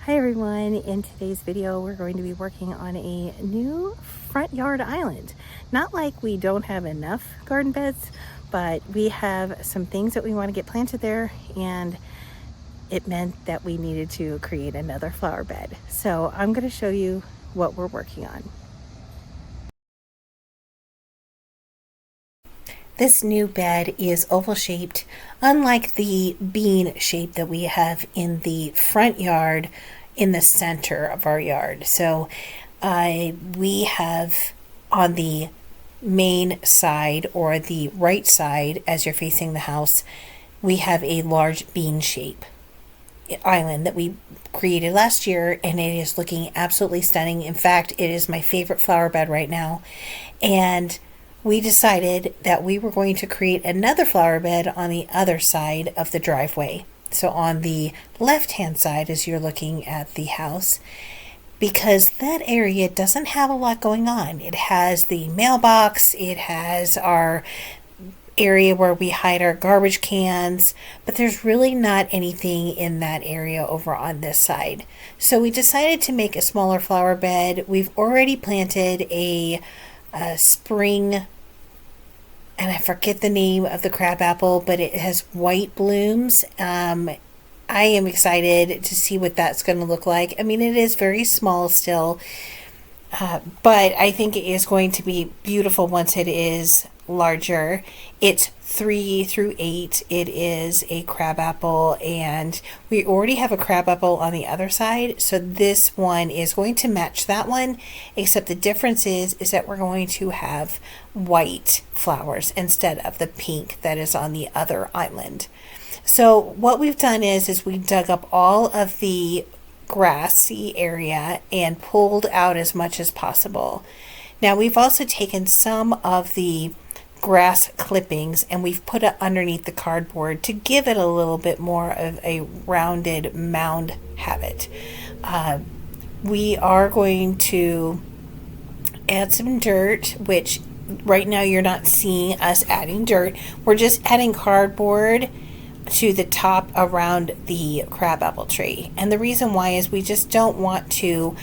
Hi everyone, in today's video we're going to be working on a new front yard island. Not like we don't have enough garden beds, but we have some things that we want to get planted there, and it meant that we needed to create another flower bed. So I'm going to show you what we're working on. This new bed is oval shaped, unlike the bean shape that we have in the front yard in the center of our yard. So we have on the main side, or the right side as you're facing the house, we have a large bean shape island that we created last year, and it is looking absolutely stunning. In fact, it is my favorite flower bed right now. And we decided that we were going to create another flower bed on the other side of the driveway. So on the left-hand side as you're looking at the house, because that area doesn't have a lot going on. It has the mailbox, it has our area where we hide our garbage cans, but there's really not anything in that area over on this side. So we decided to make a smaller flower bed. We've already planted a spring, and I forget the name of the crabapple, but it has white blooms. I am excited to see what that's going to look like. I mean, it is very small still, but I think it is going to be beautiful once it is larger. It's 3 through 8. It is a crabapple, and we already have a crabapple on the other side, so this one is going to match that one, except the difference is that we're going to have white flowers instead of the pink that is on the other island. So what we've done is we dug up all of the grassy area and pulled out as much as possible. Now we've also taken some of the grass clippings and we've put it underneath the cardboard to give it a little bit more of a rounded mound habit. We are going to add some dirt, which right now you're not seeing us adding dirt. We're just adding cardboard to the top around the crabapple tree. And the reason why is we just don't want to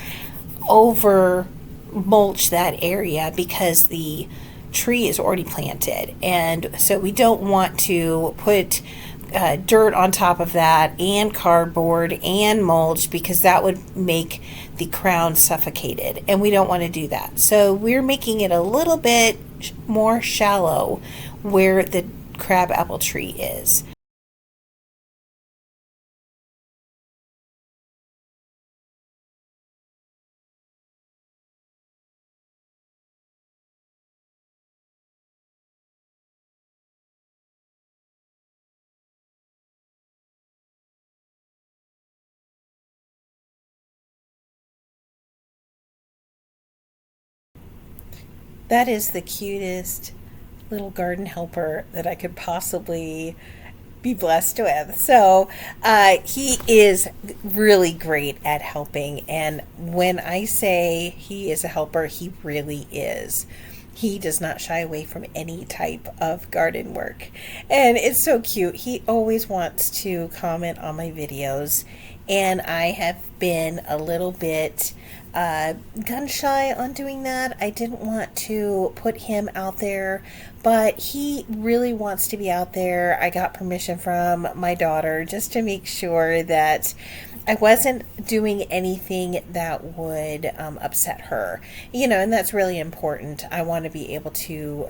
over mulch that area because the tree is already planted, and so we don't want to put dirt on top of that and cardboard and mulch, because that would make the crown suffocated, and we don't want to do that. So we're making it a little bit more shallow where the crabapple tree is. That is the cutest little garden helper that I could possibly be blessed with. So he is really great at helping. And when I say he is a helper, he really is. He does not shy away from any type of garden work. And it's so cute. He always wants to comment on my videos. And I have been a little bit gun shy on doing that. I didn't want to put him out there, but he really wants to be out there. I got permission from my daughter just to make sure that I wasn't doing anything that would upset her, and that's really important. I want to be able to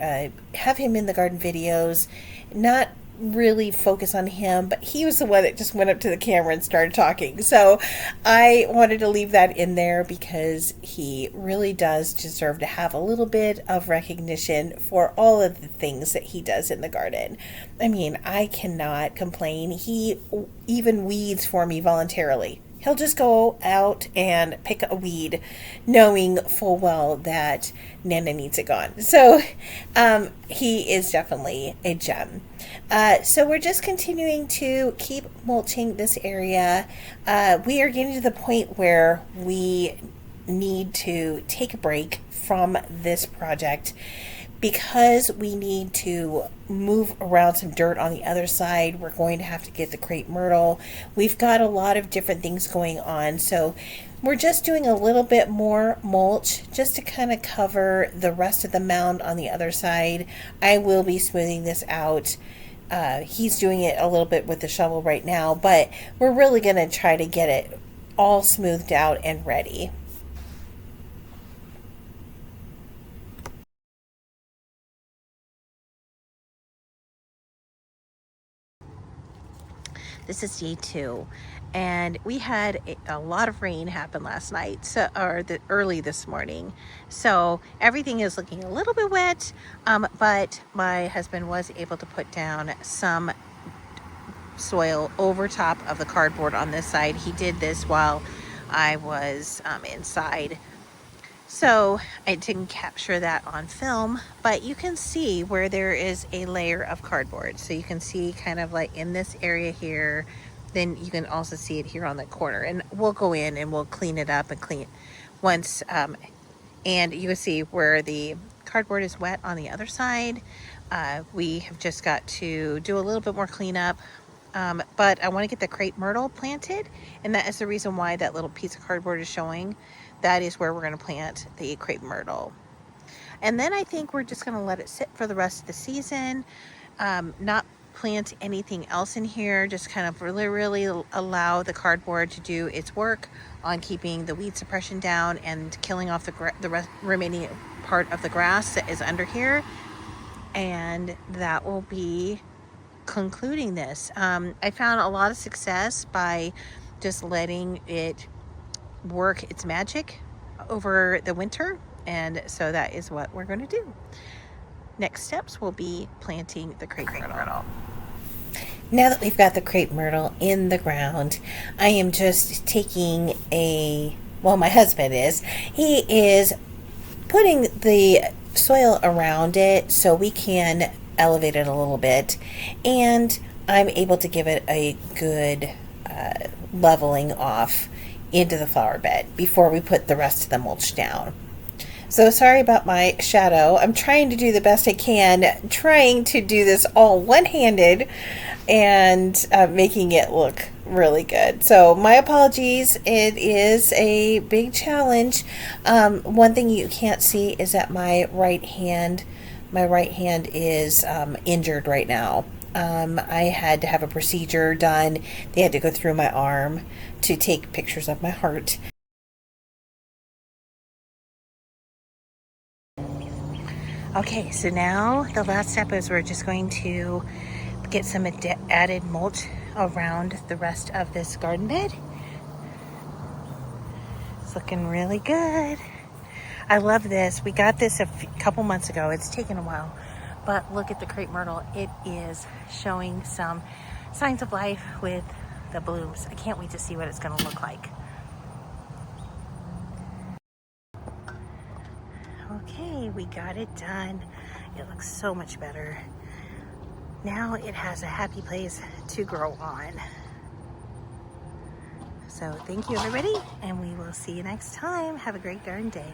have him in the garden videos, not really focus on him, but he was the one that just went up to the camera and started talking. So I wanted to leave that in there because he really does deserve to have a little bit of recognition for all of the things that he does in the garden. I mean, I cannot complain. He even weeds for me voluntarily. He'll just go out and pick a weed, knowing full well that Nana needs it gone. So he is definitely a gem. So we're just continuing to keep mulching this area. We are getting to the point where we need to take a break from this project because we need to move around some dirt on the other side, we're going to have to get the crepe myrtle. We've got a lot of different things going on, so we're just doing a little bit more mulch just to kind of cover the rest of the mound on the other side. I will be smoothing this out. He's doing it a little bit with the shovel right now, but we're really going to try to get it all smoothed out and ready. This is day 2, and we had a lot of rain happen last night, early this morning. So everything is looking a little bit wet, but my husband was able to put down some soil over top of the cardboard on this side. He did this while I was inside. So I didn't capture that on film, but you can see where there is a layer of cardboard. So you can see kind of like in this area here, then you can also see it here on the corner. And we'll go in and we'll clean it up and clean once, and you can see where the cardboard is wet on the other side. We have just got to do a little bit more cleanup. But I want to get the crepe myrtle planted, and that is the reason why that little piece of cardboard is showing. That is where we're going to plant the crepe myrtle. And then I think we're just going to let it sit for the rest of the season, not plant anything else in here, just kind of really allow the cardboard to do its work on keeping the weed suppression down and killing off the remaining part of the grass that is under here. And that will be concluding this. I found a lot of success by just letting it work its magic over the winter, and so that is what we're going to do. Next steps will be planting the crepe myrtle. Now that we've got the crepe myrtle in the ground, I am just taking my husband he is putting the soil around it so we can elevate it a little bit, and I'm able to give it a good leveling off into the flower bed before we put the rest of the mulch down. So sorry about my shadow. I'm trying to do the best I can, trying to do this all one-handed and making it look really good. So my apologies. It is a big challenge. One thing you can't see is that my right hand is injured right now. I had to have a procedure done. They had to go through my arm to take pictures of my heart. Okay, so now the last step is we're just going to get some added mulch around the rest of this garden bed. It's looking really good. I love this. We got this a couple months ago. It's taken a while, but look at the crepe myrtle. It is showing some signs of life with the blooms. I can't wait to see what it's going to look like. Okay, we got it done. It looks so much better. Now it has a happy place to grow on. So thank you, everybody, and we will see you next time. Have a great garden day.